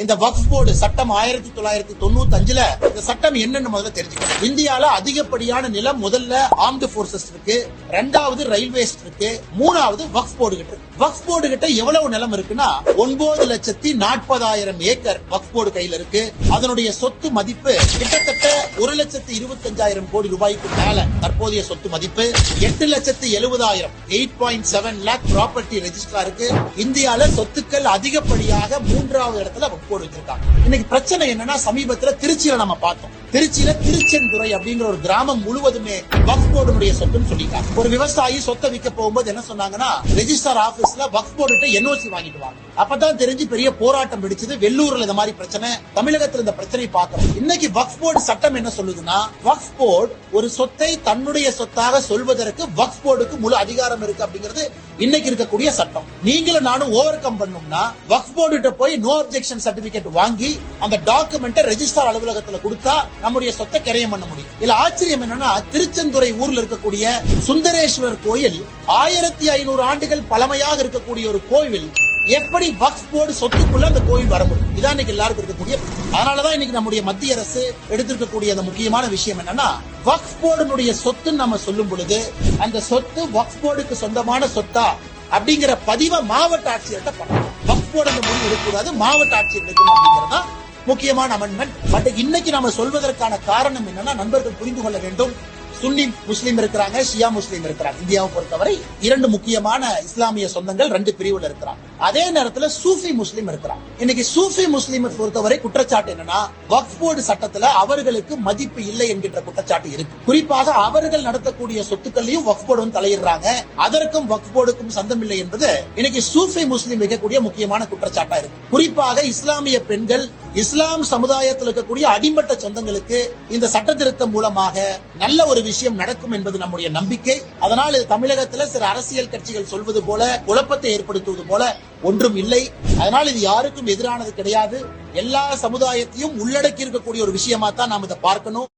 இந்த வக்ஃப் போர்டு சட்டம் 1995 இந்த சட்டம் என்னன்னு முதல்ல தெரிஞ்சுக்கணும். இந்தியால அதிகப்படியான நிலம் முதல்ல ஆர்ம்டு போர்சஸ் இருக்கு, இரண்டாவது ரயில்வேஸ் இருக்கு, மூணாவது வக்ஃப் போர்டு கிட்ட. வக்ஃப் போர்டு கிட்ட எவ்வளவு நிலம் இருக்குன்னா 9,40,000 ஏக்கர் வக்ஃப் போர்டு கையில இருக்கு. அதனுடைய சொத்து மதிப்பு கிட்டத்தட்ட 1,25,000 கோடி ரூபாய்க்கு மேல தற்போதைய சொத்து மதிப்பு. 8,70,000 8.7 லேக் ப்ராப்பர்ட்டி ரெஜிஸ்டரா இருக்கு. இந்தியால சொத்துக்கள் அதிகப்படியாக 3வது இடத்துல போர்டு வச்சிருக்காங்க. இன்னைக்கு பிரச்சனை என்னன்னா, சமீபத்துல திருச்சியில நம்ம பார்த்தோம். திருச்சியில திருச்செந்துறை அப்படிங்கிற ஒரு கிராமம் முழுவதுமே வக்ஃப் போர்டுடைய சொத்துன்னு சொல்லிட்டாங்க. ஒரு விவசாயி சொத்தை விற்க போகும்போது என்ன சொன்னாங்கன்னா, ரெஜிஸ்டர் ஆபீஸ்ல வக்ஃப் போர்டு என்ஓசி வாங்கிட்டு வாங்க. அப்பதான் தெரிஞ்சு பெரிய போராட்டம் வெடிச்சது. வெள்ளூர்ல இந்த மாதிரி பிரச்சனை, தமிழகத்தில் இந்த பிரச்சனை பார்க்கிறோம். இன்னைக்கு வக்ஃப் போர்டு சட்டம் என்ன சொல்லுதுன்னா, வக்ஃப் போர்டு ஒரு சொத்தை தன்னுடைய சொத்தாக சொல்வதற்கு வக்ஃப் போர்டுக்கு முழு அதிகாரம் இருக்கு அப்படிங்கிறது இன்னைக்கு இருக்கக்கூடிய சட்டம். நீங்களும் நானும் ஓவர் கம் பண்ணோம்னா வக்ஃப் போர்டு போய் நோ அப்ஜெக்ஷன் சர்டிபிகேட் வாங்கி அந்த டாக்குமெண்ட்டை ரெஜிஸ்டர் அலுவலகத்துல கொடுத்தா நம்முடைய சொத்தை கிரயம் பண்ண முடியும். இதுல ஆச்சரியம் என்னன்னா, திருச்செந்துறை ஊர்ல இருக்கக்கூடிய சுந்தரேஸ்வரர் கோயில் 1500 ஆண்டுகள் பழமையாக இருக்கக்கூடிய ஒரு கோவில் எப்படி வக்ஃப் போர்டு சொத்துக்குள்ள அந்த கோயில் வர முடியும்? இதான் இன்னைக்கு எல்லாருக்கும் இருக்கக்கூடிய. அதனாலதான் இன்னைக்கு நம்முடைய மத்திய அரசு எடுத்திருக்கக்கூடிய அந்த முக்கியமான விஷயம் என்னன்னா, வக்ஃப் போர்டுனுடைய சொத்து நம்ம சொல்லும் பொழுது அந்த சொத்து வக்ஃப் போர்டுக்கு சொந்தமான சொத்தா அப்படிங்கிற பதிவை மாவட்ட ஆட்சியர்கிட்ட பண்ணணும். வக்ஃப் போர்டு அந்த முடிவு எடுக்கக்கூடாது, மாவட்ட ஆட்சியர் எடுக்கணும் அப்படிங்கறதா முக்கியமான அமெண்ட்மெண்ட். பட் இன்னைக்கு நாம சொல்வதற்கான காரணம் என்னன்னா, நண்பர்கள் புரிந்து கொள்ள வேண்டும். சுன்னி முஸ்லீம் இருக்கிறாங்க, ஷியா முஸ்லீம் இருக்கிறாங்க. இந்தியாவை பொறுத்தவரை 2 முக்கியமான இஸ்லாமிய சொந்தங்கள் 2 பிரிவுல இருக்கிறாங்க. அதே நேரத்தில் சூஃபி முஸ்லீம் இருக்கிறாங்க. இன்னைக்கு சூஃபி முஸ்லீம் பொறுத்தவரை குற்றச்சாட்டு என்னன்னா, வக்ஃப் போர்டு சட்டத்துல அவர்களுக்கு மதிப்பு இல்லை என்கின்ற குற்றச்சாட்டு இருக்கு. குறிப்பாக அவர்கள் நடத்தக்கூடிய சொத்துக்களையும் வக்ஃப் போர்டு தலையிடுறாங்க. அதற்கும் வக்ஃப் போர்டுக்கும் சந்தம் இல்லை என்பது இன்னைக்கு சூஃபி முஸ்லீம் வைக்கக்கூடிய முக்கியமான குற்றச்சாட்டா இருக்கு. குறிப்பாக இஸ்லாமிய பெண்கள், இஸ்லாம் சமுதாயத்தில் இருக்கக்கூடிய அடிமட்ட சொந்தங்களுக்கு இந்த சட்ட திருத்தம் மூலமாக நல்ல ஒரு விஷயம் நடக்கும் என்பது நம்முடைய நம்பிக்கை. அதனால் இது தமிழகத்தில் சில அரசியல் கட்சிகள் சொல்வது போல குழப்பத்தை ஏற்படுத்துவது போல ஒன்றும் இல்லை. அதனால் இது யாருக்கும் எதிரானது கிடையாது. எல்லா சமுதாயத்தையும் உள்ளடக்கி இருக்கக்கூடிய ஒரு விஷயமா தான் நாம் இதை பார்க்கணும்.